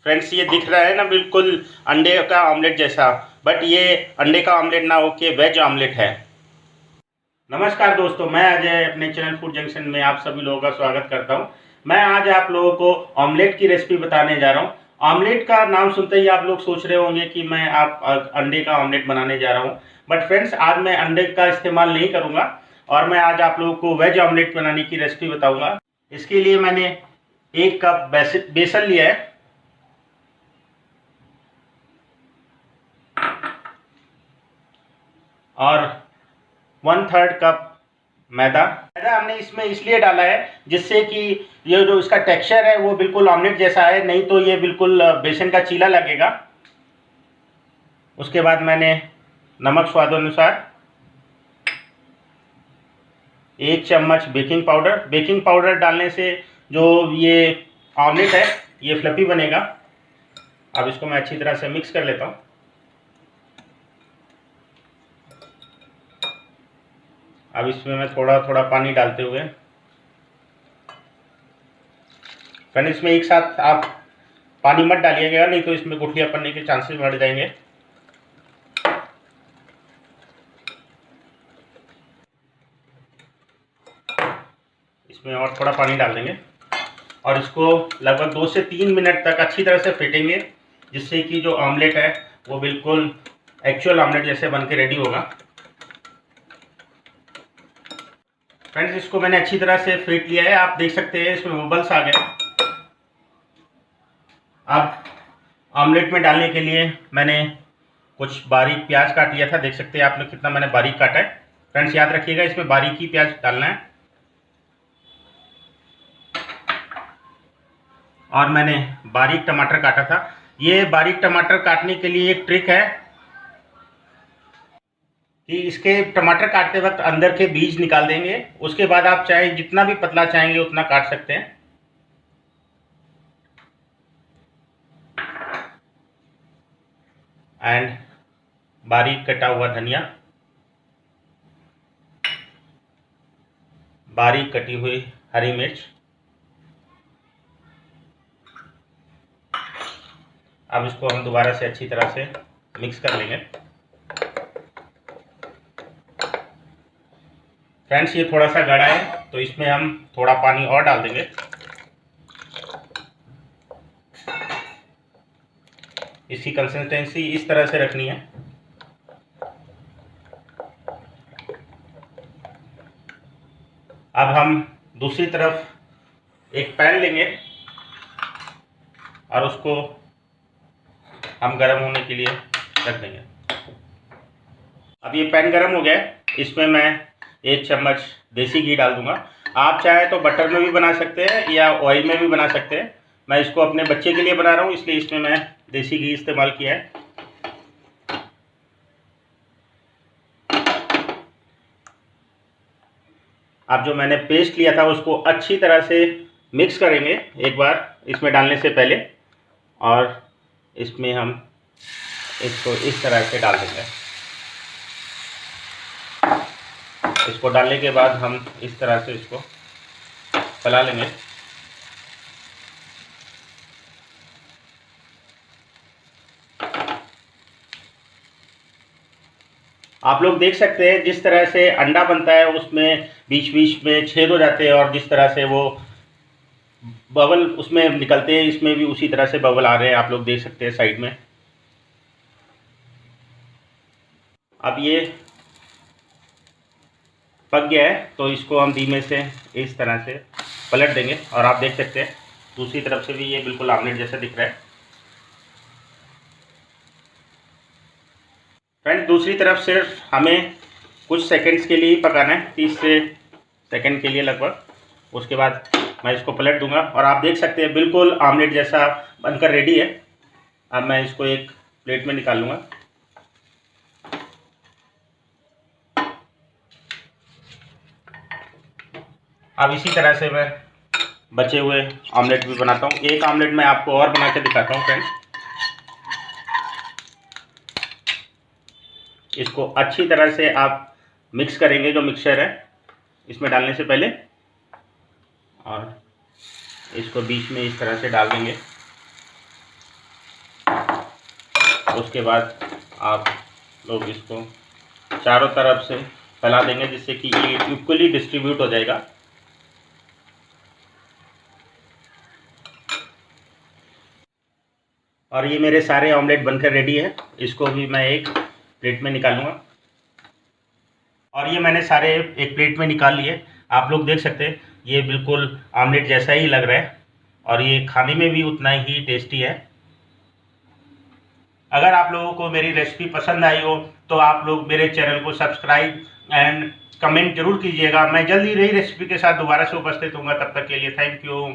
Friends ये दिख रहा है ना बिल्कुल अंडे का ऑमलेट जैसा, बट ये अंडे का ऑमलेट ना होके वेज ऑमलेट है। नमस्कार दोस्तों, मैं अजय अपने चैनल फूड जंक्शन में आप सभी लोगों का स्वागत करता हूं। मैं आज आप लोगों को ऑमलेट की रेसिपी बताने जा रहा हूं। ऑमलेट का नाम सुनते ही आप लोग सोच रहे होंगे कि मैं अंडे का ऑमलेट बनाने जा रहा हूं, बट फ्रेंड्स आज मैं अंडे का इस्तेमाल नहीं करूंगा और मैं आज आप लोगों को वेज ऑमलेट बनाने की रेसिपी बताऊंगा। इसके लिए मैंने 1 कप बेसन लिया है और 1/3 कप मैदा हमने इसमें इसलिए डाला है जिससे कि ये जो इसका टेक्सचर है वो बिल्कुल ऑमलेट जैसा है, नहीं तो ये बिल्कुल बेसन का चीला लगेगा। उसके बाद मैंने नमक स्वादानुसार, 1 चम्मच बेकिंग पाउडर डालने से जो ये ऑमलेट है ये फ्लफी बनेगा। अब इसको मैं अच्छी तरह से मिक्स कर लेता हूँ। अब इसमें मैं थोड़ा थोड़ा पानी डालते हुए, फ्रेंड इसमें एक साथ आप पानी मत डालिएगा, नहीं तो इसमें गुठलियाँ पड़ने के चांसेस बढ़ जाएंगे। इसमें और थोड़ा पानी डाल देंगे और इसको लगभग 2 से 3 मिनट तक अच्छी तरह से फेंटेंगे, जिससे कि जो ऑमलेट है वो बिल्कुल एक्चुअल ऑमलेट जैसे बन के रेडी होगा। फ्रेंड्स इसको मैंने अच्छी तरह से फेंट लिया है, आप देख सकते हैं इसमें बबल्स आ गए। अब ऑमलेट में डालने के लिए मैंने कुछ बारीक प्याज काट लिया था, देख सकते हैं आप लोग कितना मैंने बारीक काटा है। फ्रेंड्स याद रखिएगा इसमें बारीक ही प्याज डालना है। और मैंने बारीक टमाटर काटा था। ये बारीक टमाटर काटने के लिए एक ट्रिक है कि इसके टमाटर काटते वक्त अंदर के बीज निकाल देंगे, उसके बाद आप चाहे जितना भी पतला चाहेंगे उतना काट सकते हैं। एंड बारीक कटा हुआ धनिया, बारीक कटी हुई हरी मिर्च। अब इसको हम दोबारा से अच्छी तरह से मिक्स कर लेंगे। फ्रेंड्स ये थोड़ा सा गाढ़ा है तो इसमें हम थोड़ा पानी और डाल देंगे। इसकी कंसिस्टेंसी इस तरह से रखनी है। अब हम दूसरी तरफ एक पैन लेंगे और उसको हम गर्म होने के लिए रख देंगे। अब ये पैन गर्म हो गया है, इसमें मैं 1 चम्मच देसी घी डाल दूंगा। आप चाहे तो बटर में भी बना सकते हैं या ऑयल में भी बना सकते हैं। मैं इसको अपने बच्चे के लिए बना रहा हूँ, इसलिए इसमें मैं देसी घी इस्तेमाल किया है। अब जो मैंने पेस्ट लिया था उसको अच्छी तरह से मिक्स करेंगे एक बार इसमें डालने से पहले, और इसमें हम इसको इस तरह से डाल देंगे। इसको डालने के बाद हम इस तरह से इसको फैला लेंगे। आप लोग देख सकते हैं जिस तरह से अंडा बनता है उसमें बीच बीच में छेद हो जाते हैं, और जिस तरह से वो बबल उसमें निकलते हैं, इसमें भी उसी तरह से बबल आ रहे हैं, आप लोग देख सकते हैं साइड में। अब ये पक गया है तो इसको हम धीमे से इस तरह से पलट देंगे, और आप देख सकते हैं दूसरी तरफ से भी ये बिल्कुल आमलेट जैसा दिख रहा है। फ्रेंड्स दूसरी तरफ सिर्फ हमें कुछ सेकंड्स के लिए ही पकाना है, 30 से सेकंड के लिए लगभग। उसके बाद मैं इसको पलट दूंगा और आप देख सकते हैं बिल्कुल आमलेट जैसा बनकर रेडी है। अब मैं इसको एक प्लेट में निकाल लूँगा। अब इसी तरह से मैं बचे हुए ऑमलेट भी बनाता हूँ। एक ऑमलेट मैं आपको और बना के दिखाता हूँ फ्रेंड्स। इसको अच्छी तरह से आप मिक्स करेंगे, जो मिक्सचर है इसमें डालने से पहले, और इसको बीच में इस तरह से डाल देंगे। उसके बाद आप लोग इसको चारों तरफ से फैला देंगे जिससे कि ये इक्वली डिस्ट्रीब्यूट हो जाएगा। और ये मेरे सारे ऑमलेट बनकर रेडी है। इसको भी मैं एक प्लेट में निकालूंगा। और ये मैंने सारे एक प्लेट में निकाल लिए। आप लोग देख सकते हैं ये बिल्कुल ऑमलेट जैसा ही लग रहा है और ये खाने में भी उतना ही टेस्टी है। अगर आप लोगों को मेरी रेसिपी पसंद आई हो तो आप लोग मेरे चैनल को सब्सक्राइब एंड कमेंट जरूर कीजिएगा। मैं जल्दी नई रेसिपी के साथ दोबारा से उपस्थित होऊंगा। तब तक के लिए थैंक यू।